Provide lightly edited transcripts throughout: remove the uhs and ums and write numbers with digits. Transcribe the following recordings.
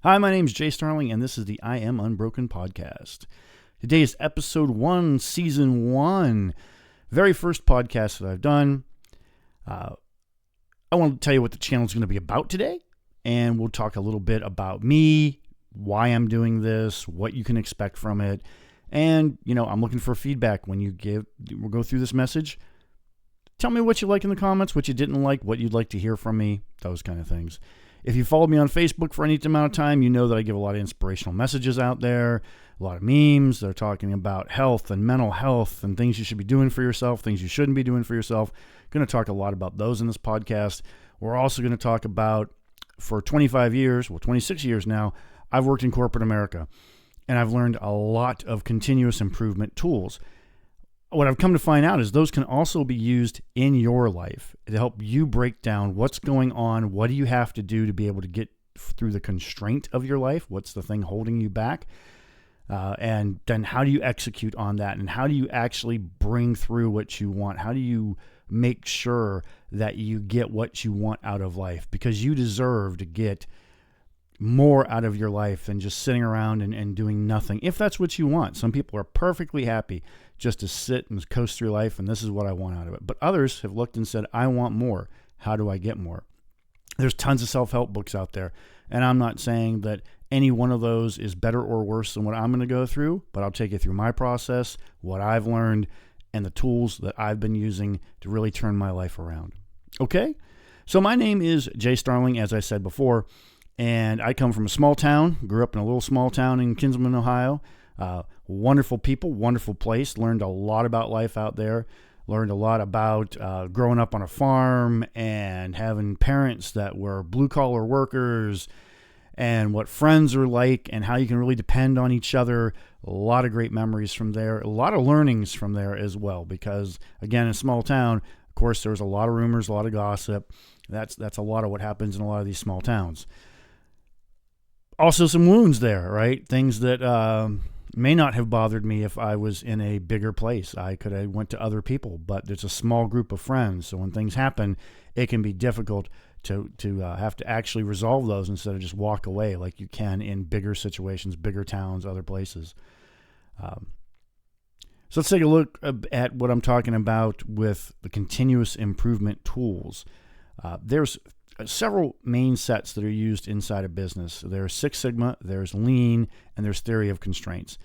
Hi, my name is Jay Starling, and this is the I Am Unbroken podcast. Today is episode 1, season 1, very first podcast that I've done. I want to tell you what the channel is going to be about today, and we'll talk a little bit about me, why I'm doing this, what you can expect from it, and, I'm looking for feedback when we'll go through this message. Tell me what you like in the comments, what you didn't like, what you'd like to hear from me, those kind of things. If you followed me on Facebook for any amount of time, you know that I give a lot of inspirational messages out there, a lot of memes. They're talking about health and mental health and things you should be doing for yourself, things you shouldn't be doing for yourself. Going to talk a lot about those in this podcast. We're also going to talk about, for 26 years now, I've worked in corporate America, and I've learned a lot of continuous improvement tools. What I've come to find out is those can also be used in your life to help you break down what's going on, what do you have to do to be able to get through the constraint of your life, what's the thing holding you back, and then how do you execute on that, and how do you actually bring through what you want, how do you make sure that you get what you want out of life, because you deserve to get more out of your life than just sitting around and doing nothing, if that's what you want. Some people are perfectly happy just to sit and coast through life, and this is what I want out of it. But others have looked and said, I want more. How do I get more? There's tons of self-help books out there, and I'm not saying that any one of those is better or worse than what I'm going to go through, but I'll take you through my process, what I've learned, and the tools that I've been using to really turn my life around. Okay? So my name is Jay Starling, as I said before, and I come from a small town, grew up in a little small town in Kinsman, Ohio. Wonderful people, wonderful place. Learned a lot about life out there. Learned a lot about growing up on a farm and having parents that were blue-collar workers and what friends are like and how you can really depend on each other. A lot of great memories from there. A lot of learnings from there as well because, again, in a small town, of course, there's a lot of rumors, a lot of gossip. That's a lot of what happens in a lot of these small towns. Also some wounds there, right? Things that may not have bothered me if I was in a bigger place. I could have went to other people, but there's a small group of friends. So when things happen, it can be difficult to have to actually resolve those instead of just walk away like you can in bigger situations, bigger towns, other places. So let's take a look at what I'm talking about with the continuous improvement tools. There's several main sets that are used inside a business. There's Six Sigma, there's Lean, and there's Theory of Constraints.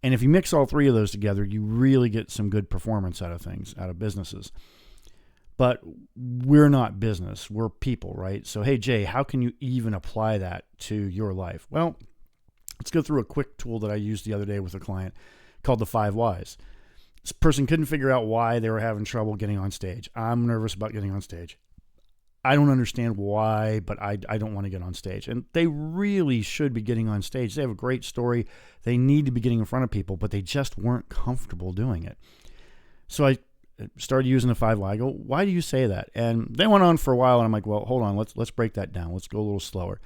And if you mix all three of those together, you really get some good performance out of businesses. But we're not business, we're people, right? So, hey, Jay, how can you even apply that to your life? Well, let's go through a quick tool that I used the other day with a client called the 5 Whys. This person couldn't figure out why they were having trouble getting on stage. I'm nervous about getting on stage. I don't understand why, but I don't want to get on stage. And they really should be getting on stage. They have a great story. They need to be getting in front of people, but they just weren't comfortable doing it. So I started using the 5 Why. I go, why do you say that? And they went on for a while, and I'm like, well, hold on. Let's break that down. Let's go a little slower.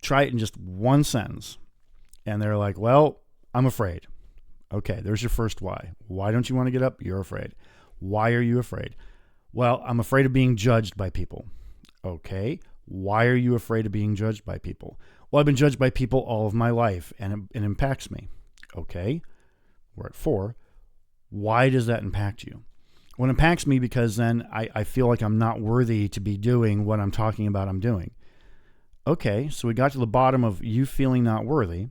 Try it in just one sentence. And they're like, well, I'm afraid. Okay, there's your first why. Why don't you want to get up? You're afraid. Why are you afraid? Well, I'm afraid of being judged by people. Okay, why are you afraid of being judged by people? Well, I've been judged by people all of my life, and it impacts me. Okay, we're at 4. Why does that impact you? Well, it impacts me because then I feel like I'm not worthy to be doing what I'm talking about I'm doing. Okay, so we got to the bottom of you feeling not worthy.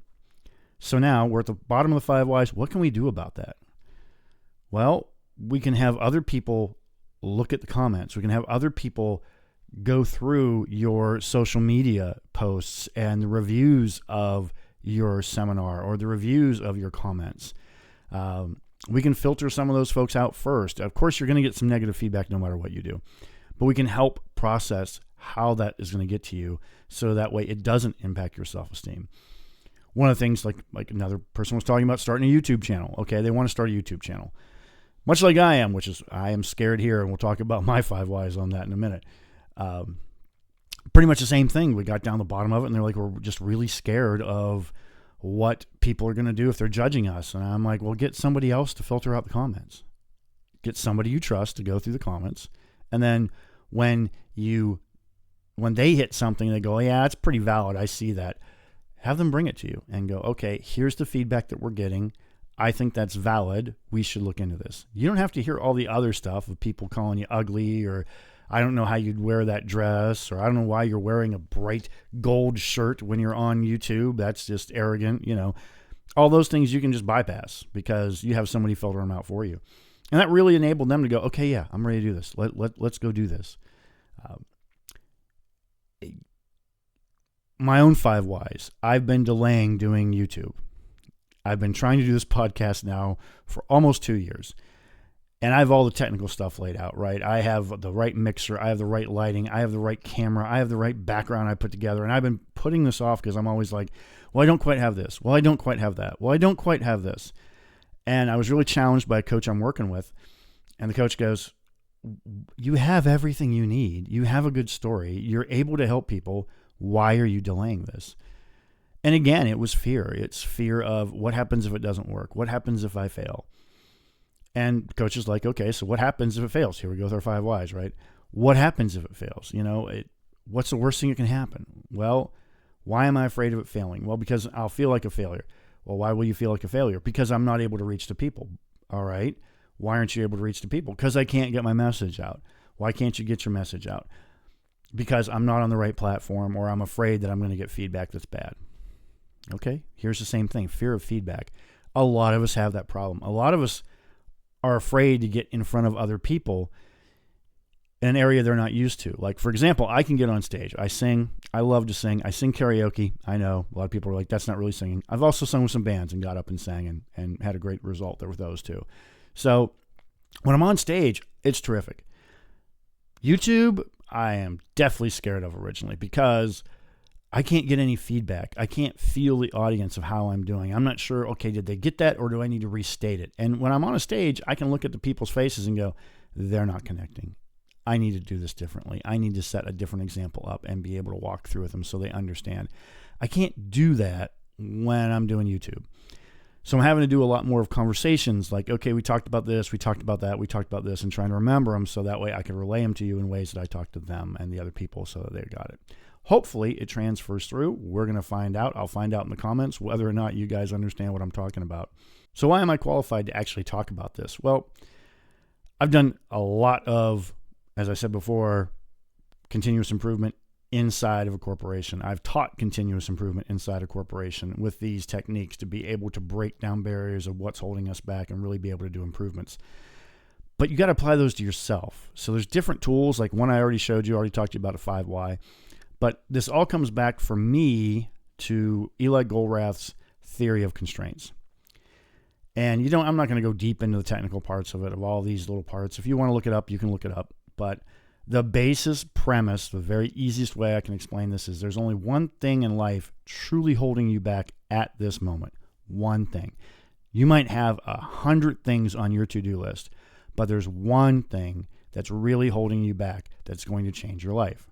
So now we're at the bottom of the 5 Whys. What can we do about that? Well, we can have other people look at the comments. We can have other people go through your social media posts and the reviews of your seminar or the reviews of your comments. We can filter some of those folks out first. Of course, you're going to get some negative feedback no matter what you do, but we can help process how that is going to get to you so that way it doesn't impact your self-esteem. One of the things, like another person was talking about starting a YouTube channel. Okay, they want to start a YouTube channel. Much like I am, which is I am scared here, and we'll talk about my 5 Whys on that in a minute. Pretty much the same thing. We got down the bottom of it, and they're like, we're just really scared of what people are going to do if they're judging us. And I'm like, well, get somebody else to filter out the comments. Get somebody you trust to go through the comments. And then when they hit something, they go, yeah, it's pretty valid. I see that. Have them bring it to you and go, okay, here's the feedback that we're getting. I think that's valid. We should look into this. You don't have to hear all the other stuff of people calling you ugly, or I don't know how you'd wear that dress, or I don't know why you're wearing a bright gold shirt when you're on YouTube. That's just arrogant. All those things you can just bypass because you have somebody filter them out for you. And that really enabled them to go, okay, yeah, I'm ready to do this. Let's go do this. My own 5 whys. I've been delaying doing YouTube. I've been trying to do this podcast now for almost 2 years. And I have all the technical stuff laid out, right? I have the right mixer. I have the right lighting. I have the right camera. I have the right background I put together. And I've been putting this off because I'm always like, well, I don't quite have this. Well, I don't quite have that. Well, I don't quite have this. And I was really challenged by a coach I'm working with. And the coach goes, you have everything you need. You have a good story. You're able to help people. Why are you delaying this? And again, it was fear. It's fear of what happens if it doesn't work? What happens if I fail? And the coach is like, okay, so what happens if it fails? Here we go with our 5 whys, right? What happens if it fails? What's the worst thing that can happen? Well, why am I afraid of it failing? Well, because I'll feel like a failure. Well, why will you feel like a failure? Because I'm not able to reach the people. All right. Why aren't you able to reach the people? Because I can't get my message out. Why can't you get your message out? Because I'm not on the right platform, or I'm afraid that I'm going to get feedback that's bad. Okay. Here's the same thing. Fear of feedback. A lot of us have that problem. A lot of us are afraid to get in front of other people in an area they're not used to. Like, for example, I can get on stage. I sing. I love to sing. I sing karaoke. I know a lot of people are like, that's not really singing. I've also sung with some bands and got up and sang and had a great result there with those too. So when I'm on stage, it's terrific. YouTube, I am definitely scared of originally because I can't get any feedback. I can't feel the audience of how I'm doing. I'm not sure, okay, did they get that or do I need to restate it? And when I'm on a stage, I can look at the people's faces and go, they're not connecting. I need to do this differently. I need to set a different example up and be able to walk through with them so they understand. I can't do that when I'm doing YouTube. So I'm having to do a lot more of conversations like, okay, we talked about this, we talked about that, we talked about this, and trying to remember them so that way I can relay them to you in ways that I talked to them and the other people so that they got it. Hopefully it transfers through. We're going to find out. I'll find out in the comments whether or not you guys understand what I'm talking about. So why am I qualified to actually talk about this? Well, I've done a lot of, as I said before, continuous improvement inside of a corporation. I've taught continuous improvement inside a corporation with these techniques to be able to break down barriers of what's holding us back and really be able to do improvements. But you got to apply those to yourself. So there's different tools, like one I already showed you, already talked to you about a 5 why. But this all comes back for me to Eli Goldrath's theory of constraints. And I'm not going to go deep into the technical parts of it, of all these little parts. If you want to look it up, you can look it up. But the basis premise, the very easiest way I can explain this is there's only one thing in life truly holding you back at this moment. One thing. You might have 100 things on your to-do list, but there's one thing that's really holding you back that's going to change your life.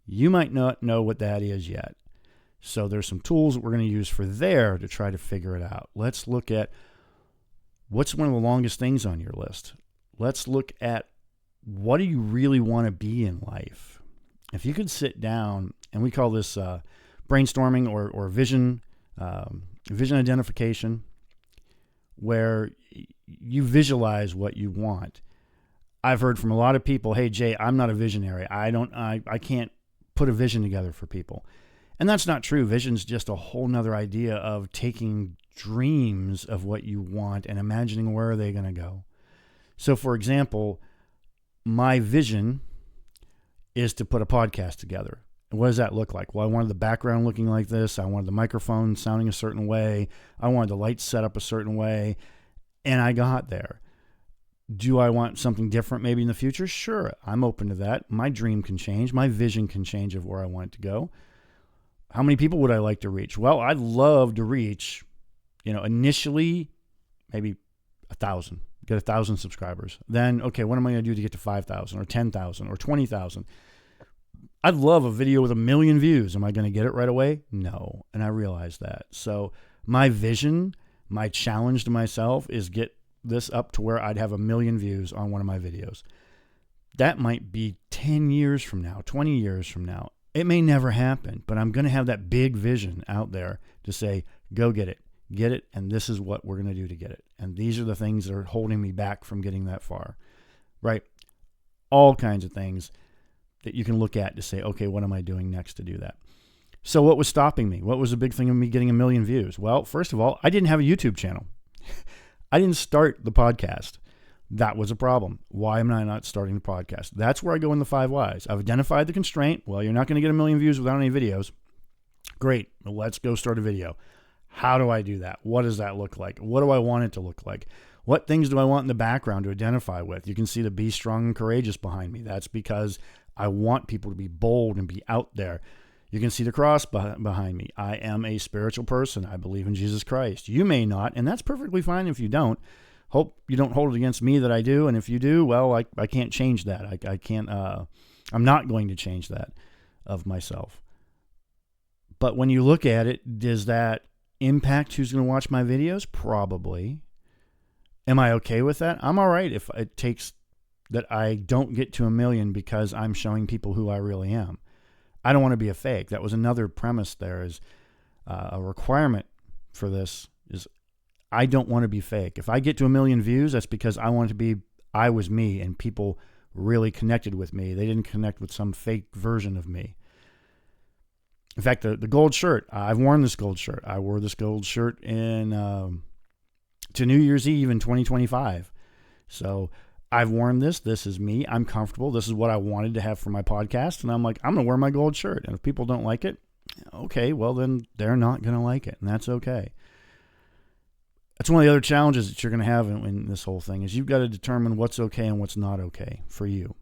You might not know what that is yet. So there's some tools that we're going to use for there to try to figure it out. Let's look at what's one of the longest things on your list. Let's look at what do you really want to be in life? If you could sit down, and we call this brainstorming or vision identification, where you visualize what you want. I've heard from a lot of people, hey, Jay, I'm not a visionary. I can't put a vision together for people. And that's not true. Vision's just a whole nother idea of taking dreams of what you want and imagining where are they going to go. So, for example, my vision is to put a podcast together. And what does that look like? Well, I wanted the background looking like this. I wanted the microphone sounding a certain way. I wanted the lights set up a certain way. And I got there. Do I want something different maybe in the future? Sure, I'm open to that. My dream can change. My vision can change of where I want it to go. How many people would I like to reach? Well, I'd love to reach, initially maybe 1,000. Get 1,000 subscribers. Then, okay, what am I going to do to get to 5,000 or 10,000 or 20,000? I'd love a video with 1 million views. Am I going to get it right away? No. And I realize that. So my vision, my challenge to myself is get this up to where I'd have 1 million views on one of my videos. That might be 10 years from now, 20 years from now. It may never happen, but I'm going to have that big vision out there to say, go get it, and this is what we're going to do to get it. And these are the things that are holding me back from getting that far, right? All kinds of things that you can look at to say, okay, what am I doing next to do that? So what was stopping me? What was the big thing of me getting 1 million views? Well, first of all, I didn't have a YouTube channel. I didn't start the podcast. That was a problem. Why am I not starting the podcast? That's where I go in the 5 whys. I've identified the constraint. Well, you're not going to get 1 million views without any videos. Great. Well, let's go start a video. How do I do that? What does that look like? What do I want it to look like? What things do I want in the background to identify with? You can see the be strong and courageous behind me. That's because I want people to be bold and be out there. You can see the cross behind me. I am a spiritual person. I believe in Jesus Christ. You may not, and that's perfectly fine if you don't. Hope you don't hold it against me that I do. And if you do, well, I can't change that. I can't, I'm not going to change that of myself. But when you look at it, does that impact who's going to watch my videos? Probably. Am I okay with that? I'm all right if it takes that I don't get to 1 million because I'm showing people who I really am. I don't want to be a fake. That was another premise there, is a requirement for this is I don't want to be fake. If I get to 1 million views, that's because I want to be, I was me, and people really connected with me. They didn't connect with some fake version of me. In fact, the gold shirt, I've worn this gold shirt. I wore this gold shirt to New Year's Eve in 2025. So I've worn this. This is me. I'm comfortable. This is what I wanted to have for my podcast. And I'm like, I'm going to wear my gold shirt. And if people don't like it, okay, well, then they're not going to like it. And that's okay. That's one of the other challenges that you're going to have in this whole thing, is you've got to determine what's okay and what's not okay for you.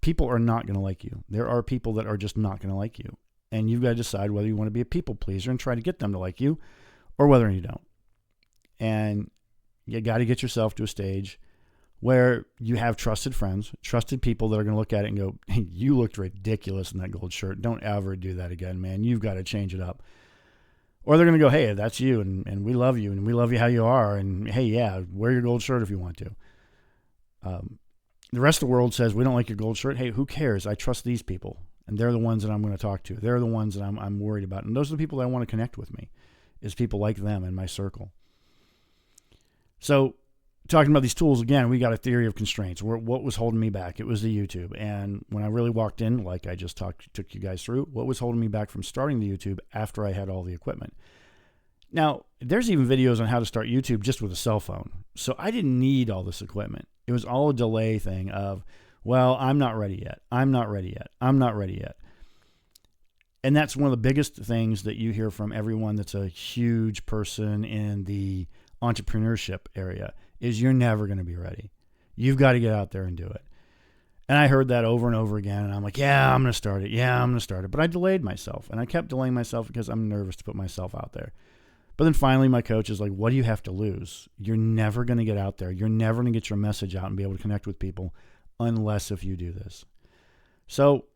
People are not going to like you. There are people that are just not going to like you. And you've got to decide whether you want to be a people pleaser and try to get them to like you, or whether you don't. And you got to get yourself to a stage where you have trusted friends, trusted people that are going to look at it and go, hey, you looked ridiculous in that gold shirt. Don't ever do that again, man. You've got to change it up. Or they're going to go, hey, that's you, and we love you, and we love you how you are, and hey, yeah, wear your gold shirt if you want to. The rest of the world says, we don't like your gold shirt. Hey, who cares? I trust these people, and they're the ones that I'm going to talk to. They're the ones that I'm worried about, and those are the people that I want to connect with me, is people like them in my circle. So talking about these tools, again, we got a theory of constraints. What was holding me back? It was the YouTube. And when I really walked in, like I just took you guys through, what was holding me back from starting the YouTube after I had all the equipment? Now, there's even videos on how to start YouTube just with a cell phone. So I didn't need all this equipment. It was all a delay thing of, well, I'm not ready yet. I'm not ready yet. I'm not ready yet. And that's one of the biggest things that you hear from everyone that's a huge person in the entrepreneurship area, is you're never going to be ready. You've got to get out there and do it. And I heard that over and over again, and I'm like, yeah, I'm going to start it. Yeah, I'm going to start it. But I delayed myself, and I kept delaying myself because I'm nervous to put myself out there. But then finally my coach is like, what do you have to lose? You're never going to get out there. You're never going to get your message out and be able to connect with people unless if you do this. So,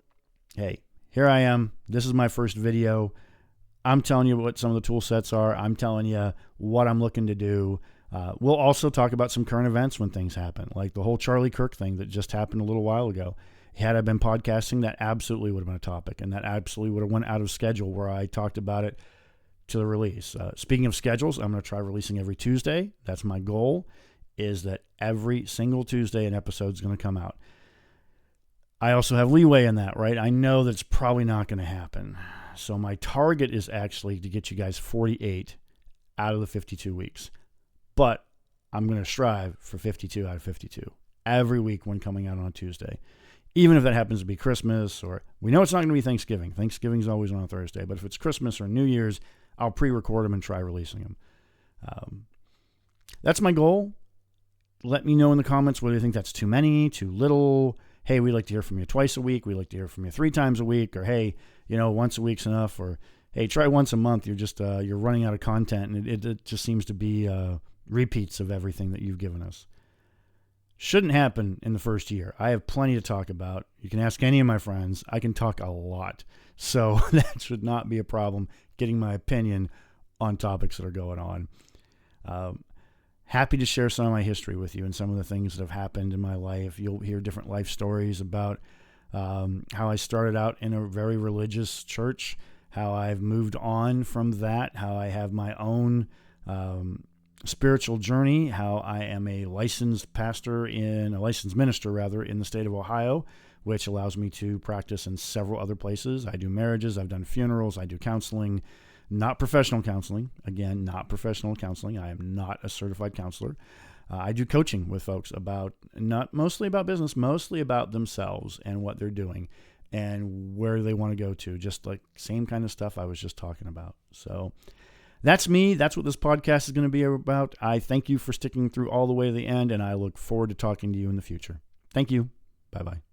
hey, here I am. This is my first video. I'm telling you what some of the tool sets are. I'm telling you what I'm looking to do. We'll also talk about some current events when things happen, like the whole Charlie Kirk thing that just happened a little while ago. Had I been podcasting, that absolutely would have been a topic, and that absolutely would have went out of schedule where I talked about it to the release. Speaking of schedules, I'm going to try releasing every Tuesday. That's my goal, is that every single Tuesday an episode is going to come out. I also have leeway in that, right? I know that it's probably not going to happen. So my target is actually to get you guys 48 out of the 52 weeks. But I'm going to strive for 52 out of 52 every week when coming out on Tuesday. Even if that happens to be Christmas, or we know it's not going to be Thanksgiving. Thanksgiving's always on a Thursday. But if it's Christmas or New Year's, I'll pre-record them and try releasing them. That's my goal. Let me know in the comments whether you think that's too many, too little. Hey, we'd like to hear from you twice a week. We'd like to hear from you 3 times a week. Or, hey, once a week's enough. Or, hey, try once a month. You're just you're running out of content, and it just seems to be repeats of everything that you've given us. Shouldn't happen in the first year. I have plenty to talk about. You can ask any of my friends. I can talk a lot. So that should not be a problem, getting my opinion on topics that are going on. Happy to share some of my history with you and some of the things that have happened in my life. You'll hear different life stories about how I started out in a very religious church, how I've moved on from that, how I have my own spiritual journey, how I am a licensed minister rather, in the state of Ohio, which allows me to practice in several other places. I do marriages, I've done funerals, I do counseling, not professional counseling. Again, not professional counseling. I am not a certified counselor. I do coaching with folks not mostly about business, mostly about themselves and what they're doing and where they want to go to, just like same kind of stuff I was just talking about. So that's me. That's what this podcast is going to be about. I thank you for sticking through all the way to the end, and I look forward to talking to you in the future. Thank you. Bye-bye.